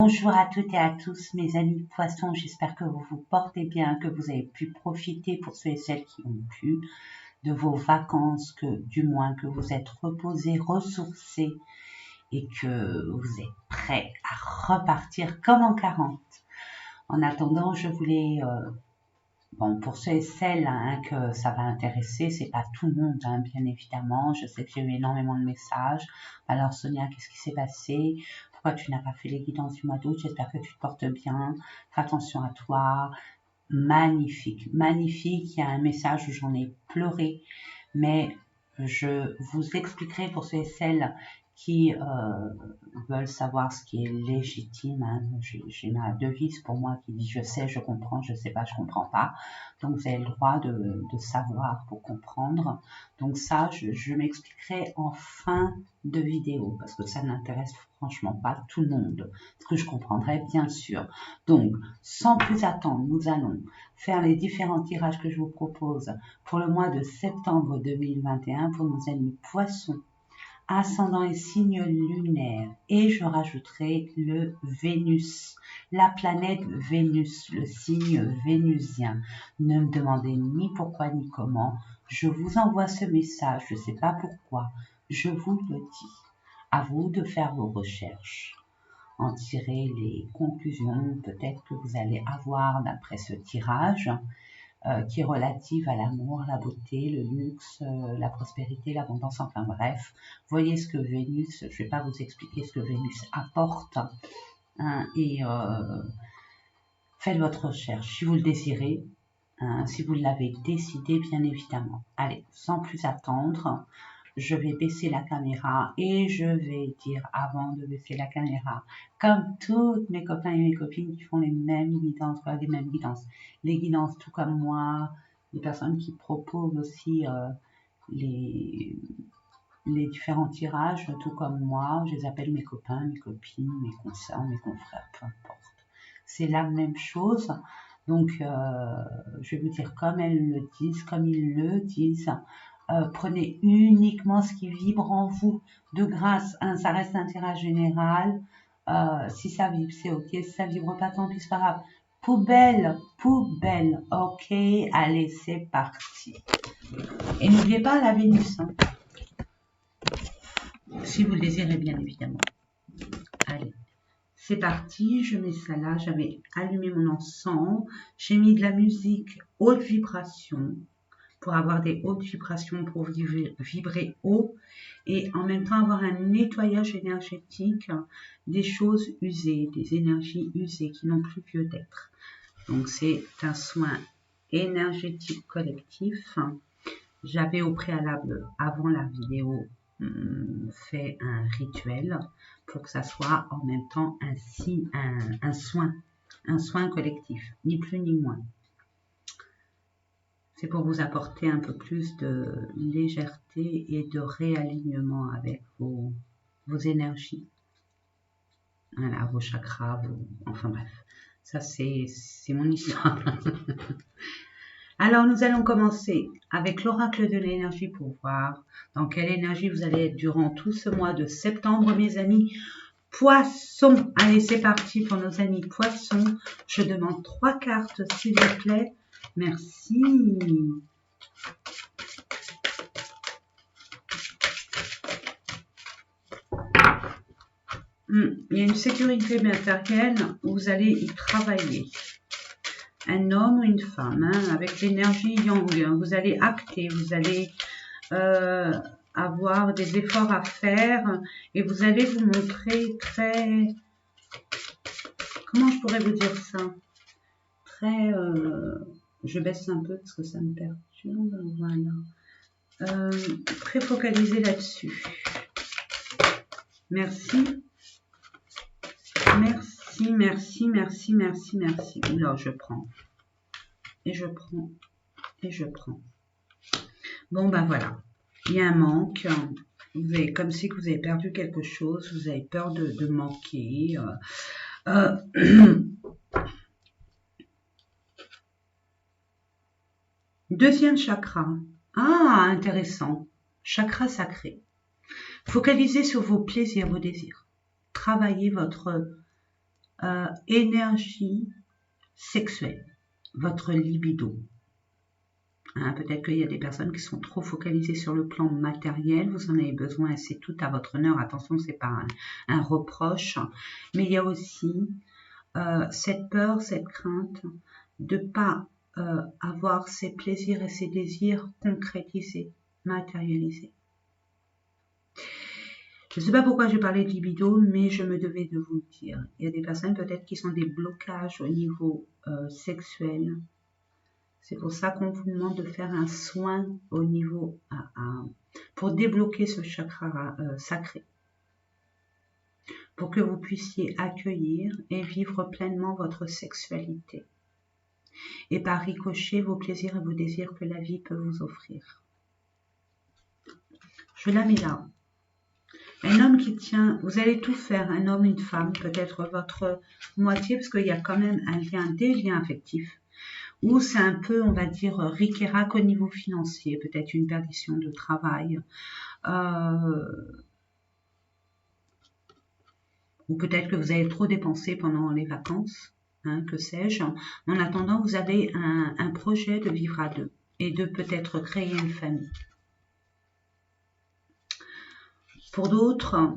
Bonjour à toutes et à tous mes amis poissons, j'espère que vous vous portez bien, que vous avez pu profiter pour ceux et celles qui ont pu de vos vacances, que du moins que vous êtes reposés, ressourcés et que vous êtes prêts à repartir comme en 40. En attendant, je voulais, pour ceux et celles que ça va intéresser, c'est pas tout le monde, bien évidemment. Je sais que j'ai eu énormément de messages. Alors Sonia, qu'est-ce qui s'est passé? Pourquoi tu n'as pas fait les guidances du mois d'août? J'espère que tu te portes bien. Fais attention à toi. Magnifique, magnifique. Il y a un message où j'en ai pleuré, mais je vous expliquerai pour ceux et celles qui veulent savoir ce qui est légitime. J'ai ma devise pour moi qui dit je sais, je comprends, je sais pas, je comprends pas. Donc vous avez le droit de savoir pour comprendre. Donc ça, je m'expliquerai en fin de vidéo parce que ça n'intéresse franchement pas tout le monde. Ce que je comprendrai bien sûr. Donc sans plus attendre, nous allons faire les différents tirages que je vous propose pour le mois de septembre 2021 pour nos amis poissons, ascendant et signe lunaire, et je rajouterai le Vénus, la planète Vénus, le signe vénusien. Ne me demandez ni pourquoi ni comment, je vous envoie ce message, je ne sais pas pourquoi, je vous le dis. À vous de faire vos recherches, en tirer les conclusions peut-être que vous allez avoir d'après ce tirage, qui est relative à l'amour, la beauté, le luxe, la prospérité, l'abondance, enfin bref. Voyez ce que Vénus, je ne vais pas vous expliquer ce que Vénus apporte, et faites votre recherche si vous le désirez, si vous l'avez décidé bien évidemment. Allez, sans plus attendre, je vais baisser la caméra et je vais dire avant de baisser la caméra, comme toutes mes copains et mes copines qui font les mêmes guidances, les guidances tout comme moi, les personnes qui proposent aussi les différents tirages tout comme moi, je les appelle mes copains, mes copines, mes consoeurs, mes confrères, peu importe. C'est la même chose, donc je vais vous dire comme elles le disent, comme ils le disent. Prenez uniquement ce qui vibre en vous, de grâce, ça reste un tirage général, si ça vibre c'est ok, si ça vibre pas tant pis c'est pas grave, poubelle, ok, allez c'est parti, et n'oubliez pas la Vénus, si vous le désirez bien évidemment. Allez, c'est parti, je mets ça là, j'avais allumé mon encens, j'ai mis de la musique haute vibration, pour avoir des hautes vibrations, pour vibrer haut et en même temps avoir un nettoyage énergétique des choses usées, des énergies usées qui n'ont plus lieu d'être. Donc c'est un soin énergétique collectif. J'avais au préalable, avant la vidéo, fait un rituel pour que ça soit en même temps un soin collectif, ni plus ni moins. C'est pour vous apporter un peu plus de légèreté et de réalignement avec vos énergies. Voilà, vos chakras, enfin bref. Ça, c'est mon histoire. Alors, nous allons commencer avec l'oracle de l'énergie pour voir dans quelle énergie vous allez être durant tout ce mois de septembre, mes amis poissons. Allez, c'est parti pour nos amis poissons. Je demande 3 cartes, s'il vous plaît. Merci. Il y a une sécurité matérielle où vous allez y travailler. Un homme ou une femme, avec l'énergie yang. Vous allez acter, vous allez avoir des efforts à faire et vous allez vous montrer très... Comment je pourrais vous dire ça? Très... je baisse un peu parce que ça me perturbe. Voilà. Très focalisé là-dessus. Merci. Merci, merci, merci, merci, merci. Là, je prends. Et je prends. Et je prends. Bon, ben voilà. Il y a un manque. Vous avez, comme si vous avez perdu quelque chose. Vous avez peur de manquer. Deuxième chakra. Ah, intéressant. Chakra sacré. Focalisez sur vos plaisirs, vos désirs. Travaillez votre énergie sexuelle, votre libido. Hein, peut-être qu'il y a des personnes qui sont trop focalisées sur le plan matériel, vous en avez besoin, c'est tout à votre honneur, attention, c'est pas un reproche, mais il y a aussi cette peur, cette crainte de ne pas avoir ses plaisirs et ses désirs concrétisés, matérialisés. Je ne sais pas pourquoi je parlais de libido, mais je me devais de vous le dire. Il y a des personnes peut-être qui sont des blocages au niveau sexuel. C'est pour ça qu'on vous demande de faire un soin au niveau pour débloquer ce chakra sacré. Pour que vous puissiez accueillir et vivre pleinement votre sexualité. Et par ricochet, vos plaisirs et vos désirs que la vie peut vous offrir. Je la mets là. Un homme qui tient, vous allez tout faire, un homme, une femme, peut-être votre moitié, parce qu'il y a quand même un lien, des liens affectifs, où c'est un peu, on va dire, ric et rac au niveau financier, peut-être une perdition de travail, ou peut-être que vous avez trop dépensé pendant les vacances, hein, que sais-je. En attendant, vous avez un projet de vivre à deux et de peut-être créer une famille. Pour d'autres,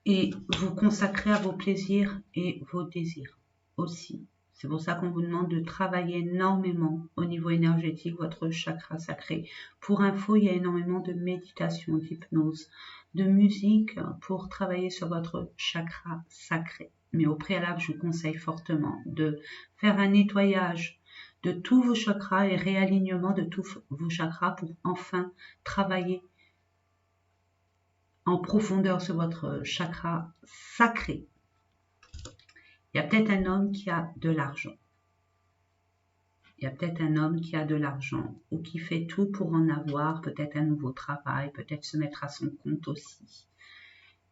et vous consacrer à vos plaisirs et vos désirs aussi. C'est pour ça qu'on vous demande de travailler énormément au niveau énergétique, votre chakra sacré. Pour info, il y a énormément de méditation, d'hypnose, de musique pour travailler sur votre chakra sacré. Mais au préalable, je vous conseille fortement de faire un nettoyage de tous vos chakras et réalignement de tous vos chakras pour enfin travailler en profondeur sur votre chakra sacré. Il y a peut-être un homme qui a de l'argent. Il y a peut-être un homme qui a de l'argent ou qui fait tout pour en avoir, peut-être un nouveau travail, peut-être se mettre à son compte aussi.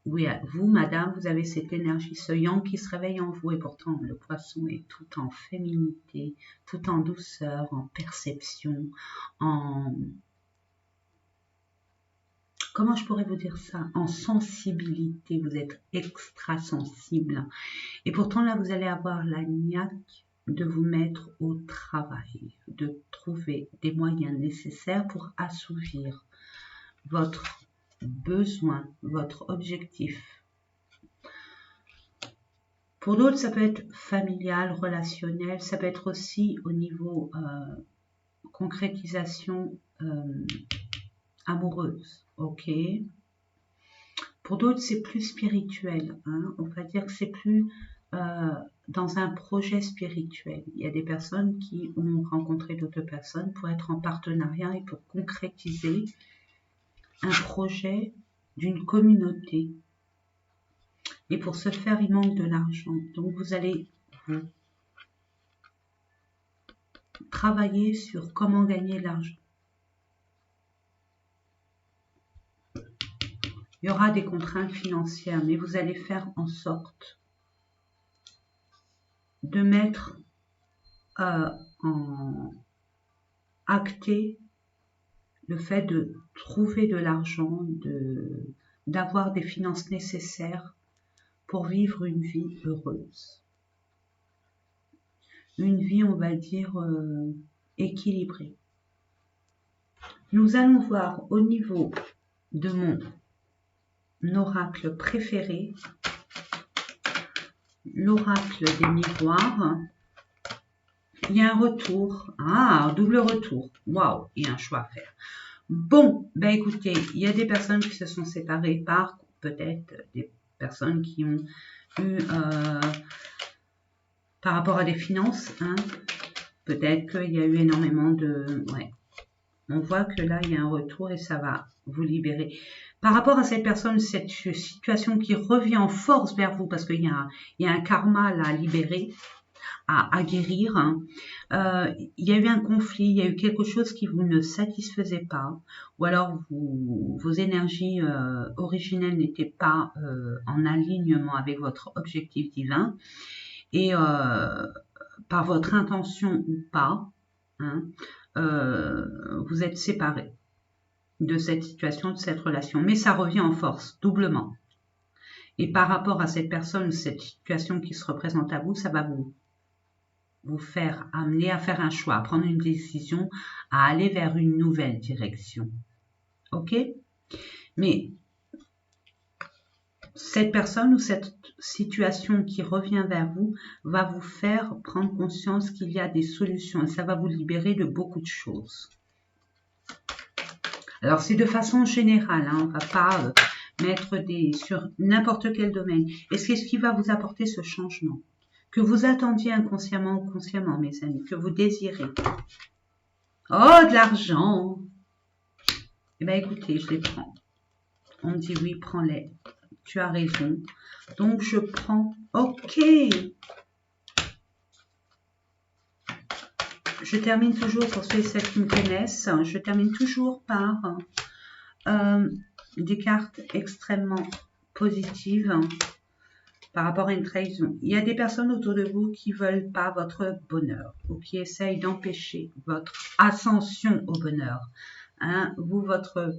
Oui, vous, madame, vous avez cette énergie, ce yang qui se réveille en vous et pourtant le poisson est tout en féminité, tout en douceur, en perception, en... Comment je pourrais vous dire ça? En sensibilité, vous êtes extra sensible. Et pourtant là, vous allez avoir la niaque de vous mettre au travail, de trouver des moyens nécessaires pour assouvir votre besoin, votre objectif. Pour d'autres, ça peut être familial, relationnel, ça peut être aussi au niveau concrétisation amoureuse, ok. Pour d'autres, c'est plus spirituel, hein. On va dire que c'est plus dans un projet spirituel. Il y a des personnes qui ont rencontré d'autres personnes pour être en partenariat et pour concrétiser un projet d'une communauté. Et pour ce faire, il manque de l'argent. Donc, vous allez vous travailler sur comment gagner de l'argent. Il y aura des contraintes financières, mais vous allez faire en sorte de mettre en acté le fait de trouver de l'argent, d'avoir des finances nécessaires pour vivre une vie heureuse. Une vie, on va dire, équilibrée. Nous allons voir au niveau de mon oracle préféré, l'oracle des miroirs. Il y a un retour. Ah, un double retour. Waouh, il y a un choix à faire. Bon, ben écoutez, il y a des personnes qui se sont séparées par peut-être des personnes qui ont eu par rapport à des finances, hein, peut-être qu'il y a eu énormément de... Ouais. On voit que là, il y a un retour et ça va vous libérer. Par rapport à cette personne, cette situation qui revient en force vers vous, parce qu'il y a un karma là, à libérer, à guérir. Hein. Il y a eu un conflit, il y a eu quelque chose qui vous ne satisfaisait pas, ou alors vos énergies originelles n'étaient pas en alignement avec votre objectif divin, et par votre intention ou pas, hein, vous êtes séparés de cette situation, de cette relation, mais ça revient en force, doublement. Et par rapport à cette personne, cette situation qui se représente à vous, ça va vous faire amener à faire un choix, à prendre une décision, à aller vers une nouvelle direction. Ok? Mais cette personne ou cette situation qui revient vers vous va vous faire prendre conscience qu'il y a des solutions et ça va vous libérer de beaucoup de choses. Alors c'est de façon générale, hein, on ne va pas mettre sur n'importe quel domaine. Et c'est ce qui va vous apporter ce changement. Que vous attendiez inconsciemment ou consciemment, mes amis, que vous désirez. Oh, de l'argent! Eh bien écoutez, je les prends. On me dit oui, prends-les. Tu as raison. Donc je prends. Ok. Je termine toujours, pour ceux et celles qui me connaissent, je termine toujours par des cartes extrêmement positives par rapport à une trahison. Il y a des personnes autour de vous qui ne veulent pas votre bonheur ou qui essayent d'empêcher votre ascension au bonheur. Hein, vous, votre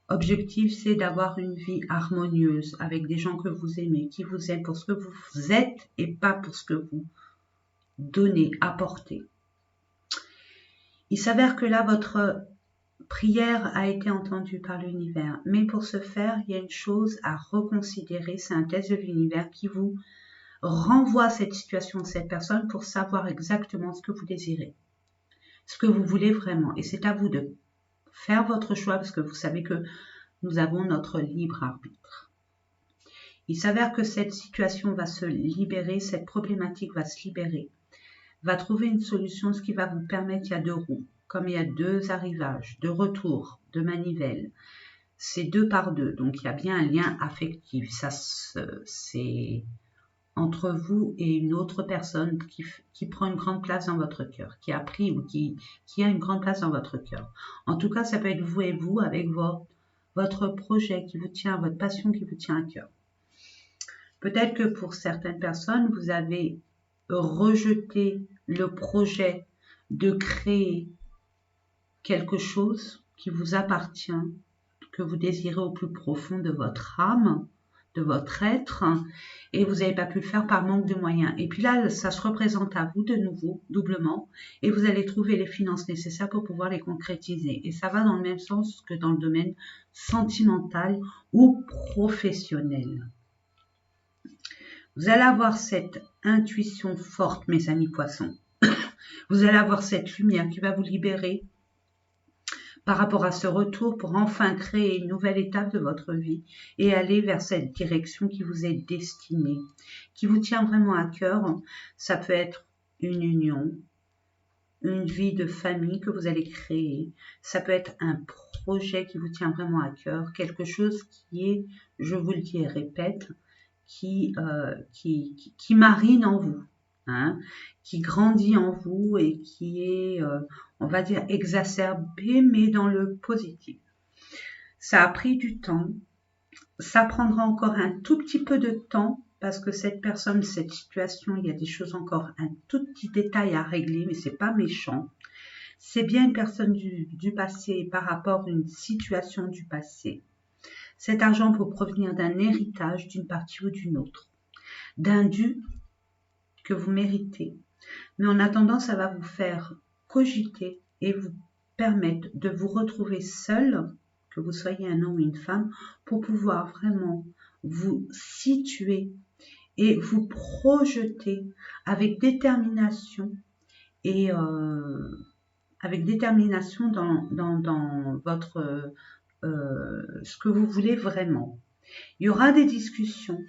objectif, c'est d'avoir une vie harmonieuse avec des gens que vous aimez, qui vous aiment pour ce que vous êtes et pas pour ce que vous donnez, apportez. Il s'avère que là, votre prière a été entendue par l'univers. Mais pour ce faire, il y a une chose à reconsidérer. C'est un test de l'univers qui vous renvoie cette situation, cette personne, pour savoir exactement ce que vous désirez, ce que vous voulez vraiment. Et c'est à vous de faire votre choix parce que vous savez que nous avons notre libre arbitre. Il s'avère que cette situation va se libérer, cette problématique va se libérer, va trouver une solution, ce qui va vous permettre, il y a deux roues. Comme il y a deux arrivages, deux retours, deux manivelles, c'est 2 par 2. Donc, il y a bien un lien affectif. Ça, c'est entre vous et une autre personne qui prend une grande place dans votre cœur, qui a pris ou qui a une grande place dans votre cœur. En tout cas, ça peut être vous et vous avec votre projet qui vous tient, votre passion qui vous tient à cœur. Peut-être que pour certaines personnes, vous avez rejeté le projet de créer quelque chose qui vous appartient, que vous désirez au plus profond de votre âme, de votre être, et vous n'avez pas pu le faire par manque de moyens. Et puis là, ça se représente à vous de nouveau, doublement, et vous allez trouver les finances nécessaires pour pouvoir les concrétiser. Et ça va dans le même sens que dans le domaine sentimental ou professionnel. Vous allez avoir cette intuition forte, mes amis poissons. Vous allez avoir cette lumière qui va vous libérer par rapport à ce retour pour enfin créer une nouvelle étape de votre vie et aller vers cette direction qui vous est destinée, qui vous tient vraiment à cœur. Ça peut être une union, une vie de famille que vous allez créer. Ça peut être un projet qui vous tient vraiment à cœur, quelque chose qui est, je vous le dis et répète, qui marine en vous. Hein, qui grandit en vous et qui est, on va dire, exacerbé, mais dans le positif. Ça a pris du temps. Ça prendra encore un tout petit peu de temps parce que cette personne, cette situation, il y a des choses encore, un tout petit détail à régler, mais c'est pas méchant. C'est bien une personne du passé par rapport à une situation du passé. Cet argent peut provenir d'un héritage d'une partie ou d'une autre, d'un dû que vous méritez. Mais en attendant, ça va vous faire cogiter et vous permettre de vous retrouver seul, que vous soyez un homme ou une femme, pour pouvoir vraiment vous situer et vous projeter avec détermination et avec détermination dans votre ce que vous voulez vraiment. Il y aura des discussions.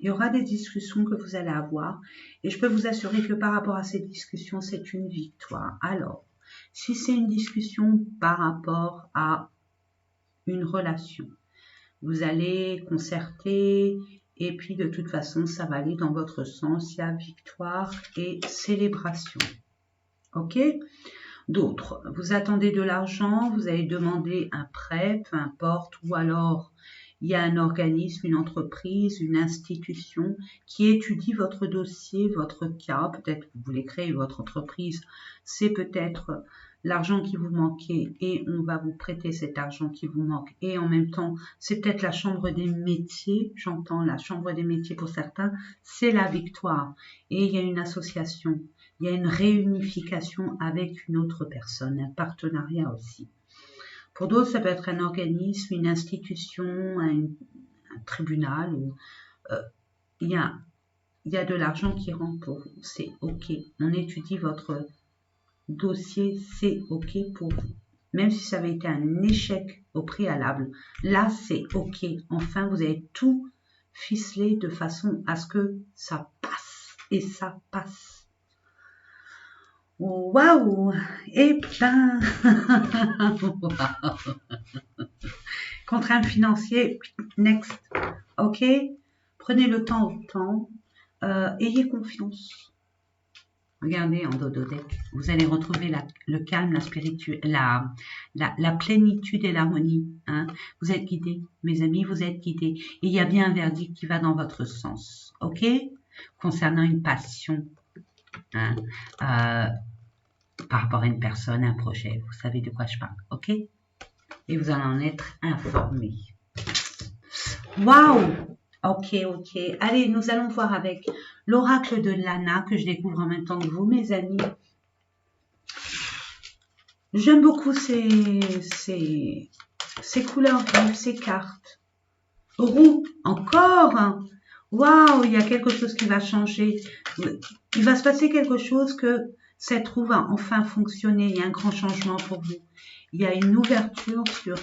Il y aura des discussions que vous allez avoir et je peux vous assurer que par rapport à ces discussions, c'est une victoire. Alors, si c'est une discussion par rapport à une relation, vous allez concerter et puis de toute façon, ça va aller dans votre sens. Il y a victoire et célébration. Ok ? D'autres, vous attendez de l'argent, vous allez demander un prêt, peu importe, ou alors il y a un organisme, une entreprise, une institution qui étudie votre dossier, votre cas. Peut-être que vous voulez créer votre entreprise. C'est peut-être l'argent qui vous manquait et on va vous prêter cet argent qui vous manque. Et en même temps, c'est peut-être la chambre des métiers, j'entends la chambre des métiers pour certains, c'est la victoire. Et il y a une association, il y a une réunification avec une autre personne, un partenariat aussi. Pour d'autres, ça peut être un organisme, une institution, un tribunal. Il y a de l'argent qui rentre pour vous, c'est OK. On étudie votre dossier, c'est OK pour vous. Même si ça avait été un échec au préalable, là c'est OK. Enfin, vous avez tout ficelé de façon à ce que ça passe. Et ça passe. Waouh! Eh ben, contrainte financière, next. OK? Prenez le temps au temps. Ayez confiance. Regardez en dodo-deck, vous allez retrouver le calme, la plénitude et l'harmonie. Hein. Vous êtes guidés, mes amis, vous êtes guidés. Et il y a bien un verdict qui va dans votre sens, ok? Concernant une passion, hein, par rapport à une personne, un projet. Vous savez de quoi je parle, ok? Et vous allez en être informés. Waouh! Ok. Allez, nous allons voir avec l'oracle de Lana que je découvre en même temps que vous, mes amis. J'aime beaucoup ces couleurs vives, ces cartes. Roux, encore. Waouh, il y a quelque chose qui va changer. Il va se passer quelque chose que cette roue va enfin fonctionner. Il y a un grand changement pour vous. Il y a une ouverture sur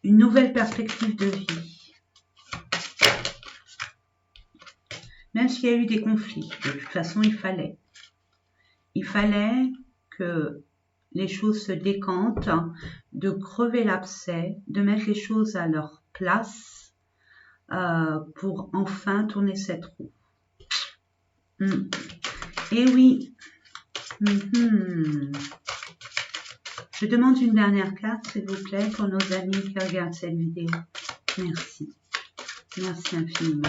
une nouvelle perspective de vie. Même s'il y a eu des conflits, de toute façon, il fallait que les choses se décantent, de crever l'abcès, de mettre les choses à leur place pour enfin tourner cette roue. Et oui. Je demande une dernière carte, s'il vous plaît, pour nos amis qui regardent cette vidéo. Merci. Merci infiniment.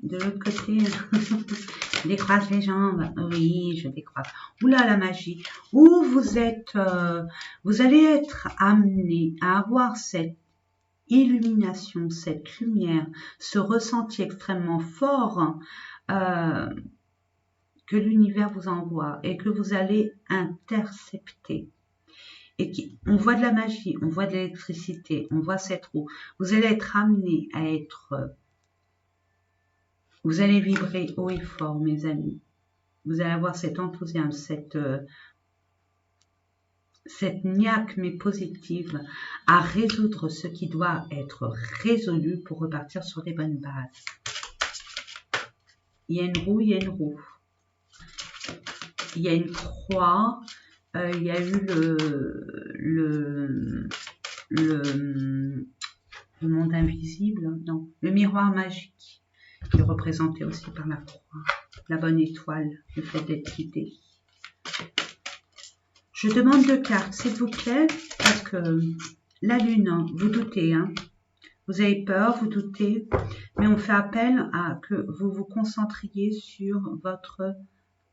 De l'autre côté, je décroise les jambes. Oui, je décroise. Oula, la magie. Où vous allez être amené à avoir cette illumination, cette lumière, ce ressenti extrêmement fort que l'univers vous envoie et que vous allez intercepter. Et on voit de la magie, on voit de l'électricité, on voit cette roue. Vous allez être amené à être... Vous allez vibrer haut et fort, mes amis. Vous allez avoir cet enthousiasme, cette niaque, mais positive, à résoudre ce qui doit être résolu pour repartir sur les bonnes bases. Il y a une roue, il y a une roue. Il y a une croix. Il y a eu le monde invisible, non, le miroir magique, qui est représenté aussi par la croix, la bonne étoile, le fait d'être guidé. Je demande 2 cartes, s'il vous plaît, parce que la lune, vous doutez, hein, vous avez peur, vous doutez, mais on fait appel à que vous vous concentriez sur votre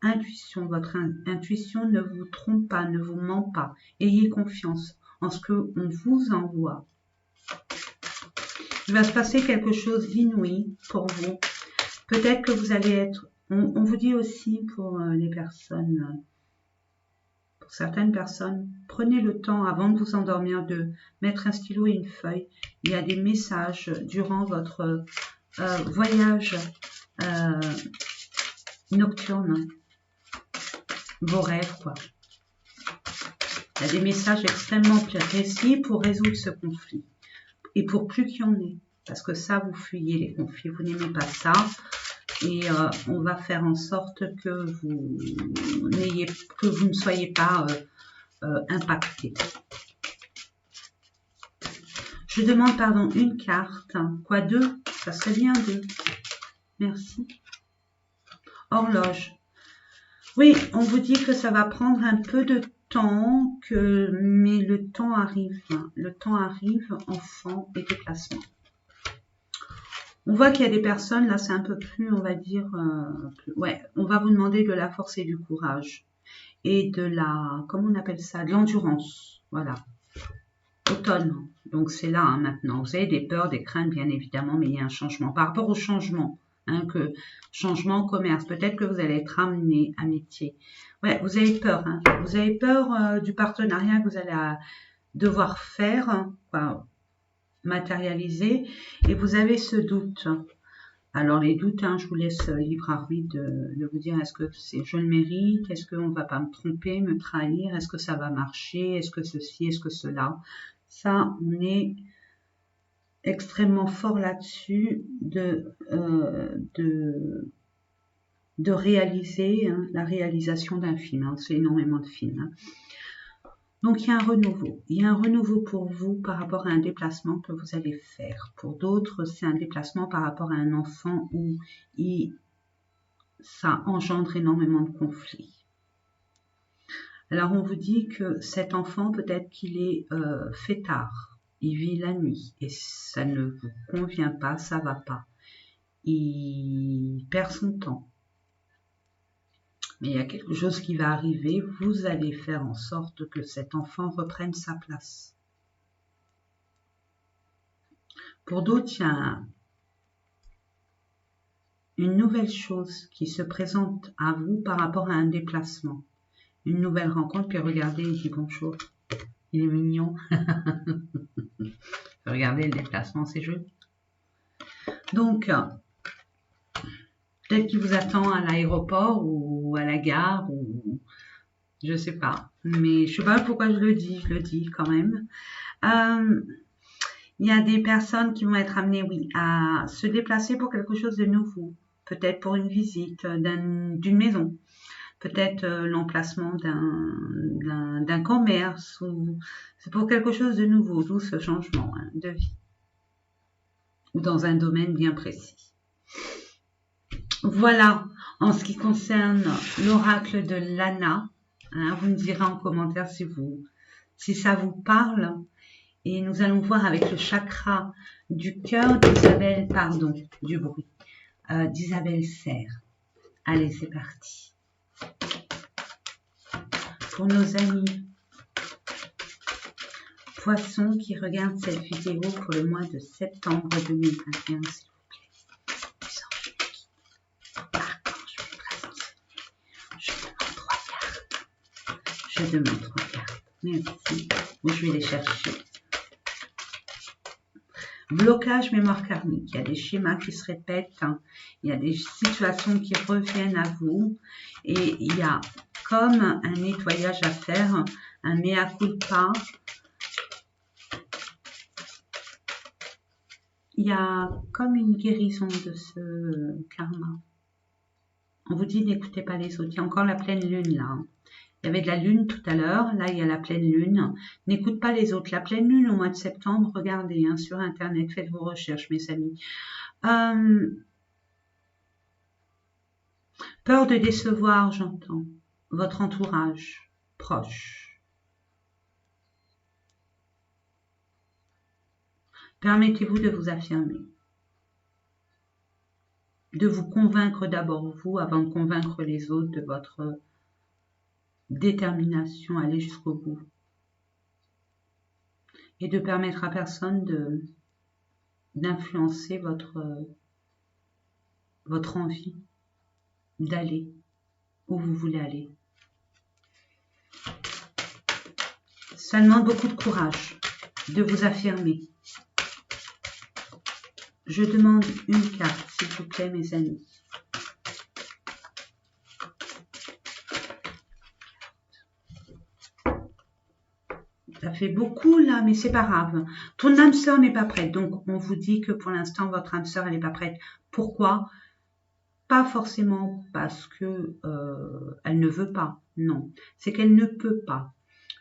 intuition. Votre intuition ne vous trompe pas, ne vous ment pas. Ayez confiance en ce qu'on vous envoie. Il va se passer quelque chose d'inouï pour vous. Peut-être que vous allez être... On vous dit aussi pour les personnes... Pour certaines personnes, prenez le temps avant de vous endormir de mettre un stylo et une feuille. Il y a des messages durant votre voyage nocturne. Vos rêves, quoi. Il y a des messages extrêmement précis pour résoudre ce conflit. Et pour plus qu'il y en ait. Parce que ça, vous fuyez les conflits, vous n'aimez pas ça. Et on va faire en sorte que vous ne soyez pas impacté. Je demande, pardon, une carte. Quoi, 2? Ça serait bien 2. Merci. Horloge. Oui, on vous dit que ça va prendre un peu de temps, mais le temps arrive. Le temps arrive, enfant et déplacement. On voit qu'il y a des personnes, là c'est un peu plus, on va dire, ouais, on va vous demander de la force et du courage. Et de la, comment on appelle ça, de l'endurance, voilà. Automne, donc c'est là hein, maintenant. Vous avez des peurs, des craintes bien évidemment, mais il y a un changement. Par rapport au changement, hein, changement commerce, peut-être que vous allez être amené à métier. Ouais, vous avez peur, hein. Vous avez peur du partenariat que vous allez devoir faire, hein, quoi, matérialiser, et vous avez ce doute. Alors les doutes, hein, je vous laisse libre arbitre de vous dire est-ce que je le mérite, est-ce qu'on ne va pas me tromper, me trahir, est-ce que ça va marcher, est-ce que ceci, est-ce que cela. Ça, on est extrêmement fort là-dessus de réaliser hein, la réalisation d'un film. Hein, c'est énormément de films. Hein. Donc, il y a un renouveau. Il y a un renouveau pour vous par rapport à un déplacement que vous allez faire. Pour d'autres, c'est un déplacement par rapport à un enfant où ça engendre énormément de conflits. Alors, on vous dit que cet enfant, peut-être qu'il est fêtard. Il vit la nuit et ça ne vous convient pas, ça va pas. Il perd son temps. Mais il y a quelque chose qui va arriver, vous allez faire en sorte que cet enfant reprenne sa place. Pour d'autres, il y a une nouvelle chose qui se présente à vous par rapport à un déplacement. Une nouvelle rencontre, puis regardez, il dit bonjour. Il est mignon. Regardez le déplacement, c'est joli. Donc, peut-être qu'il vous attend à l'aéroport ou à la gare ou je sais pas. Mais je sais pas pourquoi je le dis quand même. Il y a des personnes qui vont être amenées, oui, à se déplacer pour quelque chose de nouveau. Peut-être pour une visite d'une maison. Peut-être l'emplacement d'un commerce. Ou c'est pour quelque chose de nouveau, d'où ce changement hein, de vie. Ou dans un domaine bien précis. Voilà, en ce qui concerne l'oracle de Lana. Hein, vous me direz en commentaire si ça vous parle. Et nous allons voir avec le chakra du cœur d'Isabelle, pardon, du bruit, d'Isabelle Serre. Allez, c'est parti. Pour nos amis poissons qui regardent cette vidéo pour le mois de septembre 2021, s'il vous plaît. Je demande 3 cartes. Merci. Je vais les chercher. Blocage mémoire karmique. Il y a des schémas qui se répètent. Hein. Il y a des situations qui reviennent à vous. Et il y a comme un nettoyage à faire, un mea culpa. Il y a comme une guérison de ce karma. On vous dit n'écoutez pas les autres. Il y a encore la pleine lune là. Il y avait de la lune tout à l'heure. Là, il y a la pleine lune. N'écoute pas les autres. La pleine lune au mois de septembre, regardez hein, sur Internet. Faites vos recherches, mes amis. Peur de décevoir, j'entends. Votre entourage proche. Permettez-vous de vous affirmer. De vous convaincre d'abord vous avant de convaincre les autres de votre détermination à aller jusqu'au bout. Et de permettre à personne d'influencer votre envie d'aller où vous voulez aller. Ça demande beaucoup de courage de vous affirmer. Je demande une carte, s'il vous plaît, mes amis. Ça fait beaucoup là, mais c'est pas grave. Ton âme sœur n'est pas prête. Donc, on vous dit que pour l'instant, votre âme sœur, elle n'est pas prête. Pourquoi? Pas forcément parce que elle ne veut pas. Non, c'est qu'elle ne peut pas.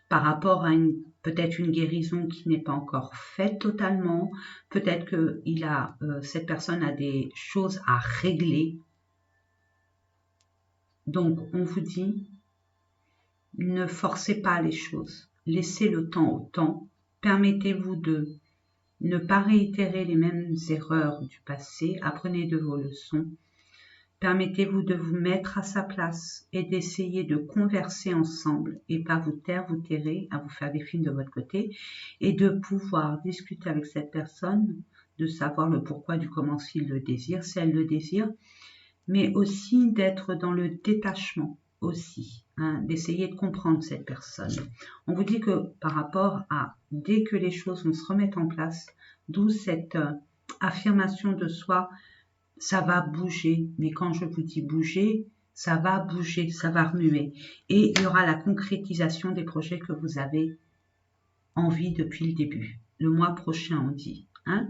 Par rapport à peut-être une guérison qui n'est pas encore faite totalement. Peut-être que cette personne a des choses à régler. Donc, on vous dit, ne forcez pas les choses. Laissez le temps au temps. Permettez-vous Ne pas réitérer les mêmes erreurs du passé. Apprenez de vos leçons. Permettez-vous de vous mettre à sa place et d'essayer de converser ensemble et pas vous taire, vous terrer, à vous faire des films de votre côté et de pouvoir discuter avec cette personne, de savoir le pourquoi du comment s'il le désire, si elle le désire, mais aussi d'être dans le détachement aussi, hein, d'essayer de comprendre cette personne. On vous dit que par rapport à dès que les choses vont se remettre en place, d'où cette affirmation de soi, ça va bouger, mais quand je vous dis bouger, ça va bouger, ça va remuer. Et il y aura la concrétisation des projets que vous avez envie depuis le début. Le mois prochain, on dit. Hein?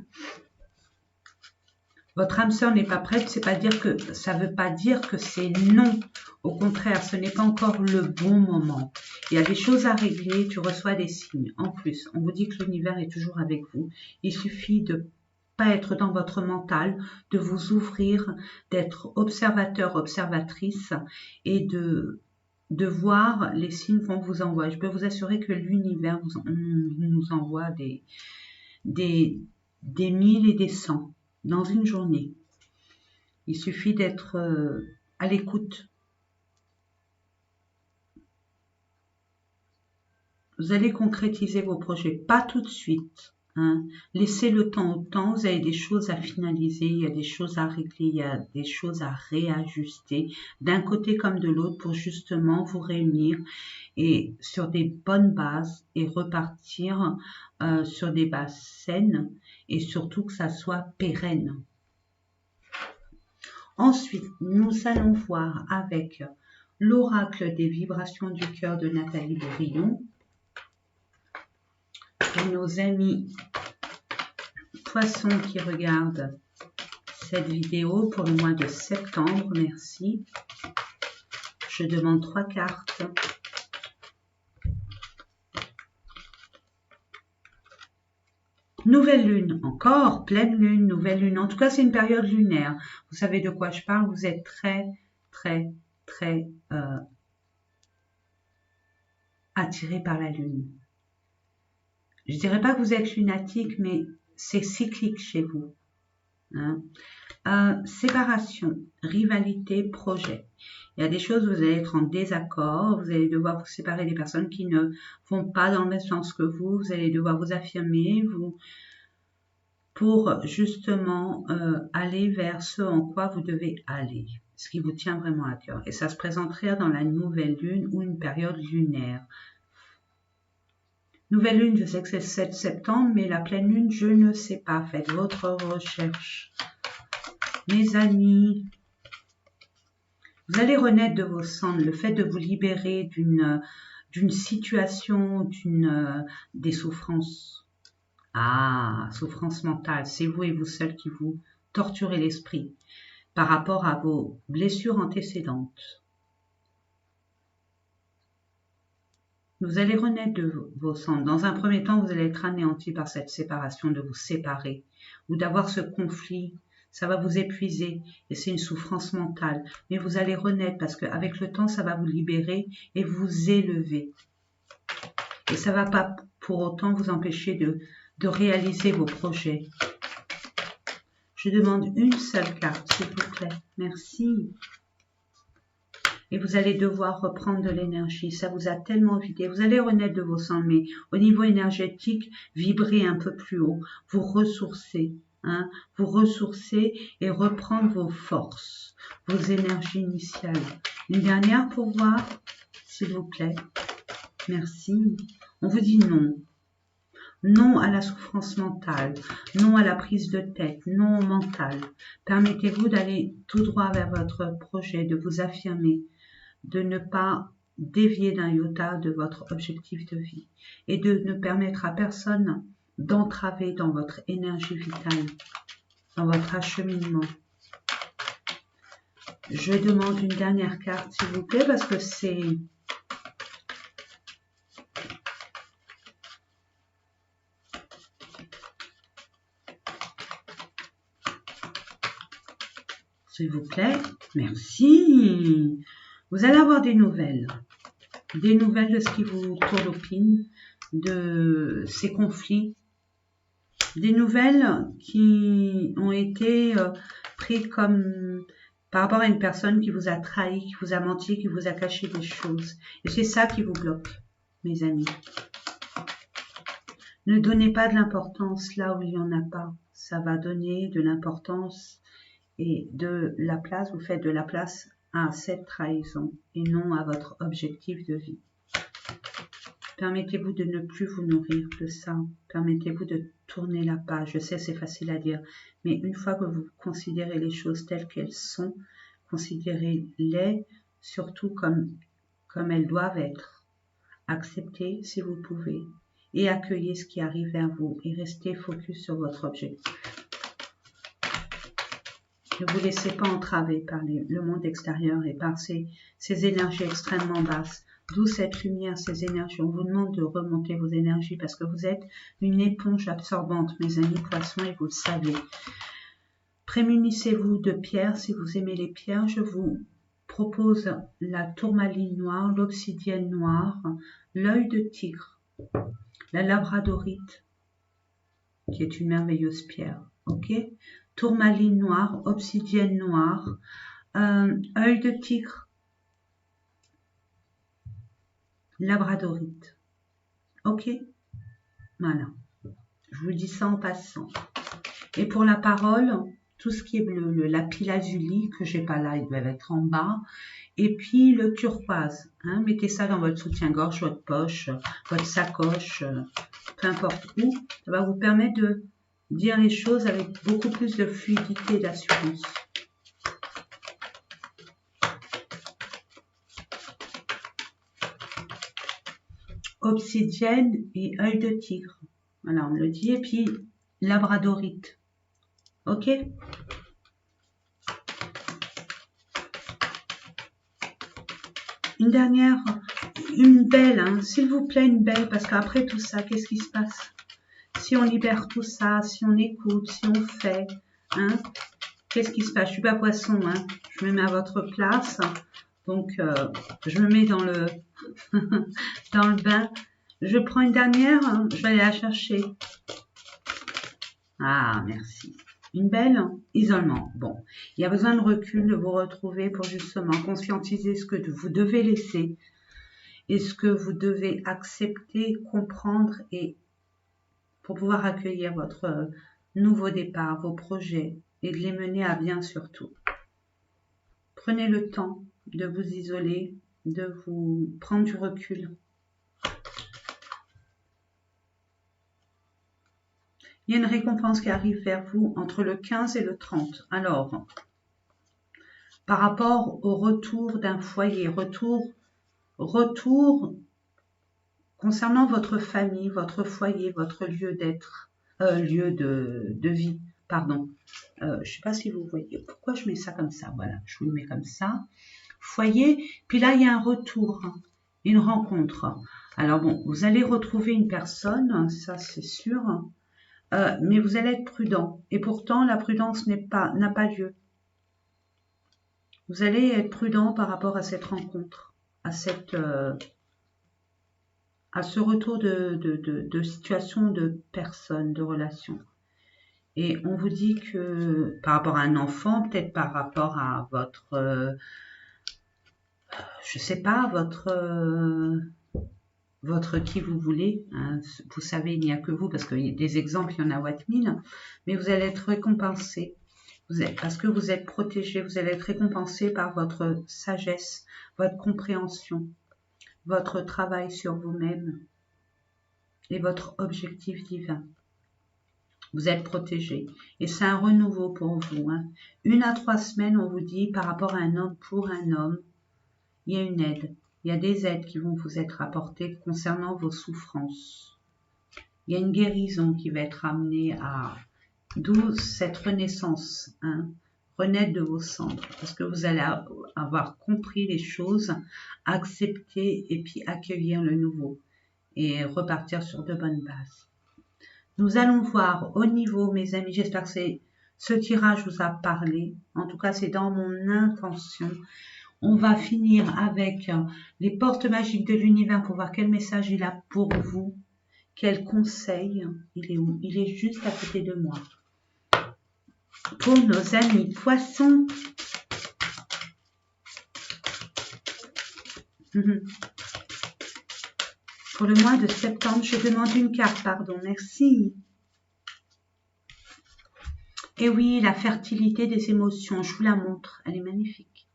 Votre âme sœur n'est pas prête, ça veut pas dire que c'est non. Au contraire, ce n'est pas encore le bon moment. Il y a des choses à régler, tu reçois des signes. En plus, on vous dit que l'univers est toujours avec vous. Il suffit de pas être dans votre mental, de vous ouvrir, d'être observateur, observatrice et de voir les signes qu'on vous envoie. Je peux vous assurer que l'univers nous envoie des 1000 et des 100 dans une journée. Il suffit d'être à l'écoute. Vous allez concrétiser vos projets, pas tout de suite. Hein. Laissez le temps au temps, vous avez des choses à finaliser, il y a des choses à régler, il y a des choses à réajuster, d'un côté comme de l'autre, pour justement vous réunir et sur des bonnes bases et repartir sur des bases saines et surtout que ça soit pérenne. Ensuite, nous allons voir avec l'oracle des vibrations du cœur de Nathalie Bourillon. Et nos amis poissons qui regardent cette vidéo pour le mois de septembre, merci. Je demande 3 cartes. Nouvelle lune, encore pleine lune, nouvelle lune. En tout cas, c'est une période lunaire. Vous savez de quoi je parle. Vous êtes très, très, très attiré par la lune. Je dirais pas que vous êtes lunatique, mais c'est cyclique chez vous. Hein. Séparation, rivalité, projet. Il y a des choses où vous allez être en désaccord, vous allez devoir vous séparer des personnes qui ne vont pas dans le même sens que vous, vous allez devoir vous affirmer, pour justement aller vers ce en quoi vous devez aller, ce qui vous tient vraiment à cœur. Et ça se présenterait dans la nouvelle lune ou une période lunaire. Nouvelle lune, je sais que c'est le 7 septembre, mais la pleine lune, je ne sais pas. Faites votre recherche. Mes amis, vous allez renaître de vos cendres. Le fait de vous libérer d'une situation, des souffrances. Ah, souffrance mentale, c'est vous et vous seul qui vous torturez l'esprit par rapport à vos blessures antécédentes. Vous allez renaître de vos cendres. Dans un premier temps, vous allez être anéanti par cette séparation, de vous séparer ou d'avoir ce conflit. Ça va vous épuiser et c'est une souffrance mentale. Mais vous allez renaître parce qu'avec le temps, ça va vous libérer et vous élever. Et ça ne va pas pour autant vous empêcher de réaliser vos projets. Je demande une seule carte, s'il vous plaît. Merci. Et vous allez devoir reprendre de l'énergie. Ça vous a tellement vidé. Vous allez renaître de vos cendres, mais au niveau énergétique, vibrez un peu plus haut. Vous ressourcez. Hein, vous ressourcer et reprendre vos forces, vos énergies initiales. Une dernière pour voir, s'il vous plaît. Merci. On vous dit non. Non à la souffrance mentale, non à la prise de tête, non au mental. Permettez-vous d'aller tout droit vers votre projet, de vous affirmer, de ne pas dévier d'un iota de votre objectif de vie et de ne permettre à personne d'entraver dans votre énergie vitale, dans votre acheminement. Je demande une dernière carte, s'il vous plaît, parce que c'est... S'il vous plaît, merci. Vous allez avoir des nouvelles de ce qui vous tourlopine, de ces conflits. Des nouvelles qui ont été prises comme par rapport à une personne qui vous a trahi, qui vous a menti, qui vous a caché des choses. Et c'est ça qui vous bloque, mes amis. Ne donnez pas de l'importance là où il n'y en a pas. Ça va donner de l'importance et de la place, vous faites de la place à cette trahison et non à votre objectif de vie. Permettez-vous de ne plus vous nourrir de ça. Permettez-vous de tourner la page. Je sais, c'est facile à dire, mais une fois que vous considérez les choses telles qu'elles sont, considérez-les surtout comme elles doivent être. Acceptez si vous pouvez et accueillez ce qui arrive vers vous et restez focus sur votre objectif. Ne vous laissez pas entraver par le monde extérieur et par ces énergies extrêmement basses. D'où cette lumière, ces énergies. On vous demande de remonter vos énergies parce que vous êtes une éponge absorbante, mes amis poissons, et vous le savez. Prémunissez-vous de pierres si vous aimez les pierres. Je vous propose la tourmaline noire, l'obsidienne noire, l'œil de tigre, la labradorite, qui est une merveilleuse pierre. Ok, tourmaline noire, obsidienne noire, œil de tigre, labradorite. Ok, voilà. Je vous dis ça en passant. Et pour la parole, tout ce qui est bleu, le lapis-lazuli, que j'ai pas là, ils doivent être en bas. Et puis le turquoise. Hein, mettez ça dans votre soutien-gorge, votre poche, votre sacoche, peu importe où. Ça va vous permettre de dire les choses avec beaucoup plus de fluidité et d'assurance. Obsidienne et œil de tigre. Voilà, on me le dit. Et puis, labradorite. Ok? Une dernière, une belle, hein, s'il vous plaît, une belle, parce qu'après tout ça, qu'est-ce qui se passe? Si on libère tout ça, si on écoute, si on fait, hein, qu'est-ce qui se passe? Je suis pas poisson, hein, je me mets à votre place, donc je me mets dans le, dans le bain. Je prends une dernière, je vais aller la chercher. Ah, merci. Une belle, isolement. Bon, il y a besoin de recul, de vous retrouver pour justement conscientiser ce que vous devez laisser et ce que vous devez accepter, comprendre et pour pouvoir accueillir votre nouveau départ, vos projets et de les mener à bien surtout. Prenez le temps de vous isoler, de vous prendre du recul. Il y a une récompense qui arrive vers vous entre le 15 et le 30. Alors, par rapport au retour d'un foyer, retour concernant votre famille, votre foyer, votre lieu d'être, lieu de vie, pardon. Je ne sais pas si vous voyez. Pourquoi je mets ça comme ça? Voilà, je vous le mets comme ça. Foyer, puis là, il y a un retour, une rencontre. Alors bon, vous allez retrouver une personne, ça c'est sûr, mais vous allez être prudent. Et pourtant, la prudence n'a pas lieu. Vous allez être prudent par rapport à cette rencontre, à ce retour de situation de personne, de relation. Et on vous dit que par rapport à un enfant, peut-être par rapport à votre, je sais pas, votre qui vous voulez, hein, vous savez, il n'y a que vous, parce que des exemples, il y en a Watt 1000, mais vous allez être récompensé. Parce que vous êtes protégé, vous allez être récompensé par votre sagesse, votre compréhension, votre travail sur vous-même et votre objectif divin. Vous êtes protégé. Et c'est un renouveau pour vous. Hein. 1 à 3 semaines, on vous dit, par rapport à un homme, pour un homme, il y a une aide. Il y a des aides qui vont vous être apportées concernant vos souffrances. Il y a une guérison qui va être amenée à... D'où cette renaissance, hein, renaître de vos cendres, parce que vous allez avoir compris les choses, accepter et puis accueillir le nouveau et repartir sur de bonnes bases. Nous allons voir au niveau, mes amis, j'espère que ce tirage vous a parlé, en tout cas c'est dans mon intention. On va finir avec les portes magiques de l'univers pour voir quel message il a pour vous. Quel conseil? Il est où? Il est juste à côté de moi. Pour nos amis poissons. Pour le mois de septembre, je demande une carte, pardon, merci. Et oui, la fertilité des émotions, je vous la montre, elle est magnifique.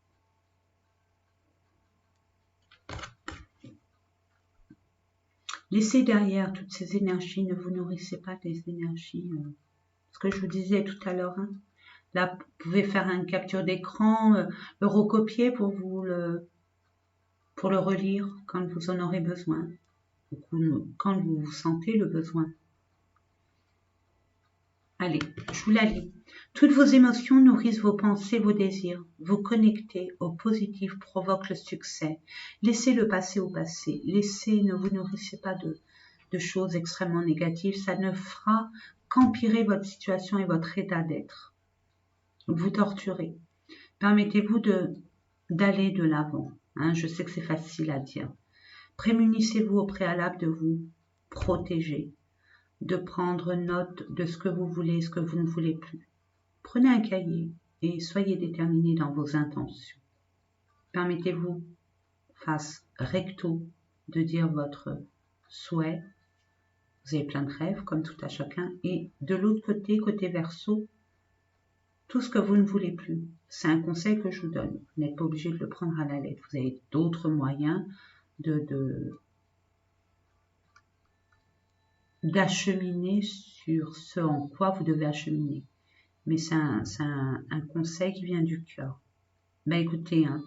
Laissez derrière toutes ces énergies, ne vous nourrissez pas des énergies. Ce que je vous disais tout à l'heure, hein. Là, vous pouvez faire une capture d'écran, le recopier pour le relire quand vous en aurez besoin, ou quand vous sentez le besoin. Allez, je vous la lis. Toutes vos émotions nourrissent vos pensées, vos désirs. Vous connecter au positif provoque le succès. Laissez le passé au passé. Ne vous nourrissez pas de choses extrêmement négatives. Ça ne fera qu'empirer votre situation et votre état d'être. Vous torturez. Permettez-vous d'aller de l'avant. Hein, je sais que c'est facile à dire. Prémunissez-vous au préalable de vous protéger, de prendre note de ce que vous voulez, ce que vous ne voulez plus. Prenez un cahier et soyez déterminé dans vos intentions. Permettez-vous, face recto, de dire votre souhait. Vous avez plein de rêves, comme tout à chacun. Et de l'autre côté, côté verso, tout ce que vous ne voulez plus. C'est un conseil que je vous donne. Vous n'êtes pas obligé de le prendre à la lettre. Vous avez d'autres moyens d'acheminer sur ce en quoi vous devez acheminer. Mais c'est un conseil qui vient du cœur. Ben écoutez, hein,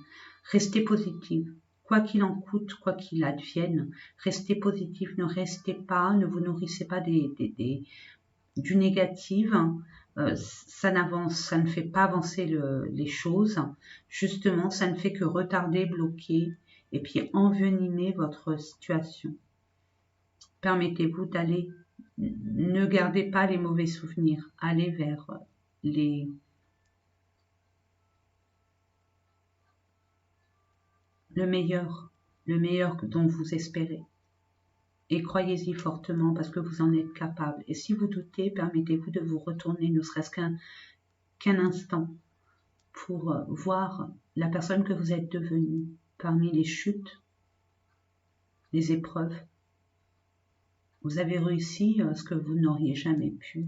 restez positif. Quoi qu'il en coûte, quoi qu'il advienne, restez positif. Ne restez pas, ne vous nourrissez pas du négatif. Ça ne fait pas avancer les choses. Justement, ça ne fait que retarder, bloquer et puis envenimer votre situation. Permettez-vous d'aller, ne gardez pas les mauvais souvenirs, allez vers le meilleur dont vous espérez. Et croyez-y fortement parce que vous en êtes capable. Et si vous doutez, permettez-vous de vous retourner, ne serait-ce qu'un instant, pour voir la personne que vous êtes devenue parmi les chutes, les épreuves. Vous avez réussi ce que vous n'auriez jamais pu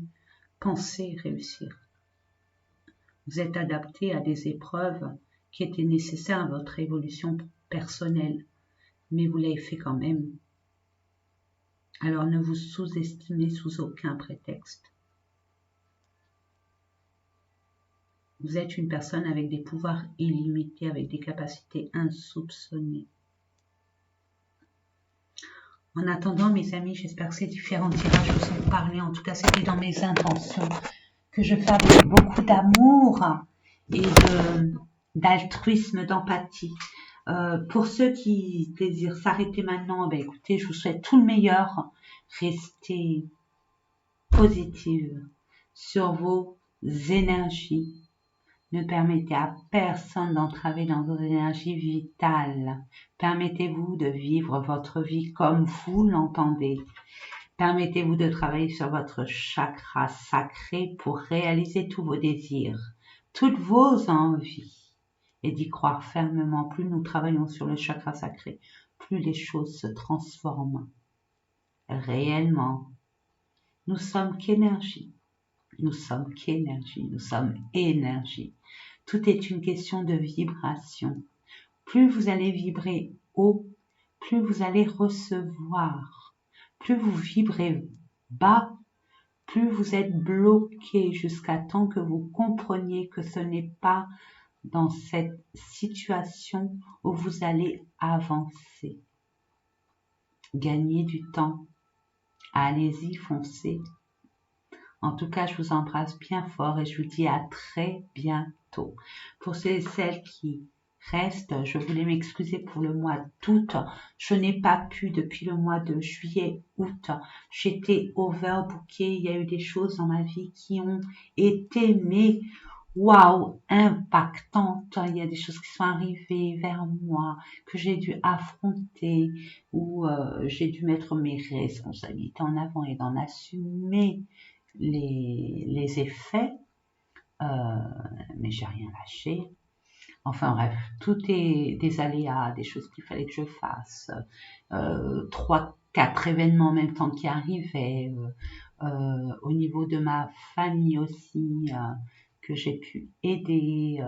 penser réussir. Vous êtes adapté à des épreuves qui étaient nécessaires à votre évolution personnelle, mais vous l'avez fait quand même. Alors ne vous sous-estimez sous aucun prétexte. Vous êtes une personne avec des pouvoirs illimités, avec des capacités insoupçonnées. En attendant, mes amis, j'espère que ces différents tirages vous ont parlé. En tout cas, c'était dans mes intentions que je fais avec beaucoup d'amour et d'altruisme, d'empathie. Pour ceux qui désirent s'arrêter maintenant, ben écoutez, je vous souhaite tout le meilleur. Restez positive sur vos énergies. Ne permettez à personne d'entraver dans vos énergies vitales. Permettez-vous de vivre votre vie comme vous l'entendez. Permettez-vous de travailler sur votre chakra sacré pour réaliser tous vos désirs, toutes vos envies et d'y croire fermement. Plus nous travaillons sur le chakra sacré, plus les choses se transforment réellement. Nous sommes qu'énergie. Nous sommes qu'énergie. Nous sommes énergie. Tout est une question de vibration. Plus vous allez vibrer haut, plus vous allez recevoir. Plus vous vibrez bas, plus vous êtes bloqué jusqu'à temps que vous compreniez que ce n'est pas dans cette situation où vous allez avancer. Gagnez du temps. Allez-y, foncez. En tout cas, je vous embrasse bien fort et je vous dis à très bientôt. Pour ceux et celles qui restent, je voulais m'excuser pour le mois d'août. Je n'ai pas pu depuis le mois de juillet, août. J'étais overbookée. Il y a eu des choses dans ma vie qui ont été waouh, impactantes. Il y a des choses qui sont arrivées vers moi, que j'ai dû affronter, où j'ai dû mettre mes responsabilités en avant et d'en assumer les effets, euh, mais j'ai rien lâché. Enfin bref, tout est des aléas, des choses qu'il fallait que je fasse, trois, quatre événements en même temps qui arrivaient, au niveau de ma famille aussi, que j'ai pu aider.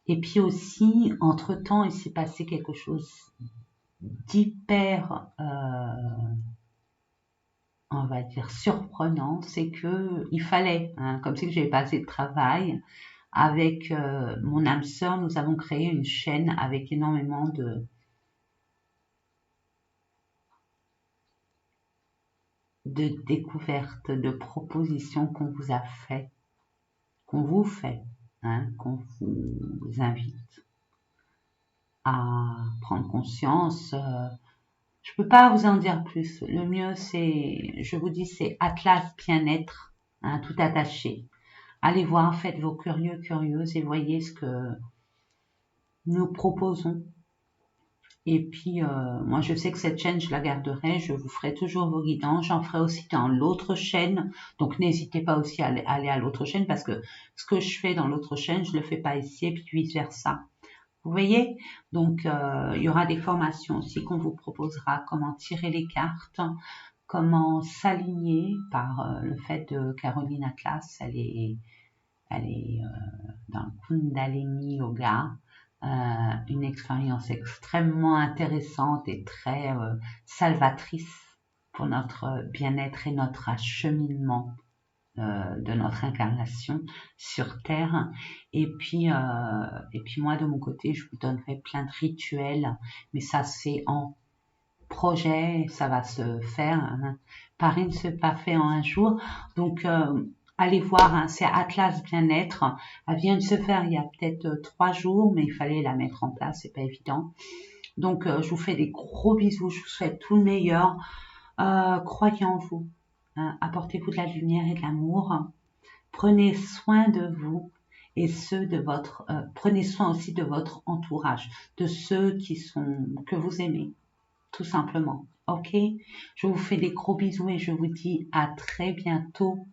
Et puis aussi, entre-temps, il s'est passé quelque chose d'hyper, on va dire, surprenant, c'est que il fallait, hein, comme c'est que j'avais pas assez de travail, avec mon âme sœur, nous avons créé une chaîne avec énormément de découvertes, de propositions qu'on vous a fait, qu'on vous fait, hein, qu'on vous invite à prendre conscience. Je peux pas vous en dire plus. Le mieux, c'est, je vous dis, c'est Atlas Bien-être, hein, tout attaché. Allez voir, faites vos curieux, curieuses et voyez ce que nous proposons. Et puis, moi, je sais que cette chaîne, je la garderai. Je vous ferai toujours vos guidances. J'en ferai aussi dans l'autre chaîne. Donc, n'hésitez pas aussi à aller à l'autre chaîne parce que ce que je fais dans l'autre chaîne, je le fais pas ici et puis vice versa. Vous voyez? Donc, il y aura des formations aussi qu'on vous proposera. Comment tirer les cartes, comment s'aligner par le fait de Caroline Atlas. Elle est dans le Kundalini Yoga, une expérience extrêmement intéressante et très salvatrice pour notre bien-être et notre acheminement de notre incarnation sur Terre. Et puis moi de mon côté, je vous donnerai plein de rituels, mais ça c'est en projet, ça va se faire. Hein. Paris ne se pas fait en un jour. Donc, allez voir, hein, c'est Atlas Bien-être. Elle vient de se faire il y a peut-être 3 jours, mais il fallait la mettre en place, c'est pas évident. Donc, je vous fais des gros bisous, je vous souhaite tout le meilleur. Croyez en vous, hein, apportez-vous de la lumière et de l'amour. Prenez soin de vous et ceux de votre. Prenez soin aussi de votre entourage, de ceux que vous aimez tout simplement. Ok? Je vous fais des gros bisous et je vous dis à très bientôt.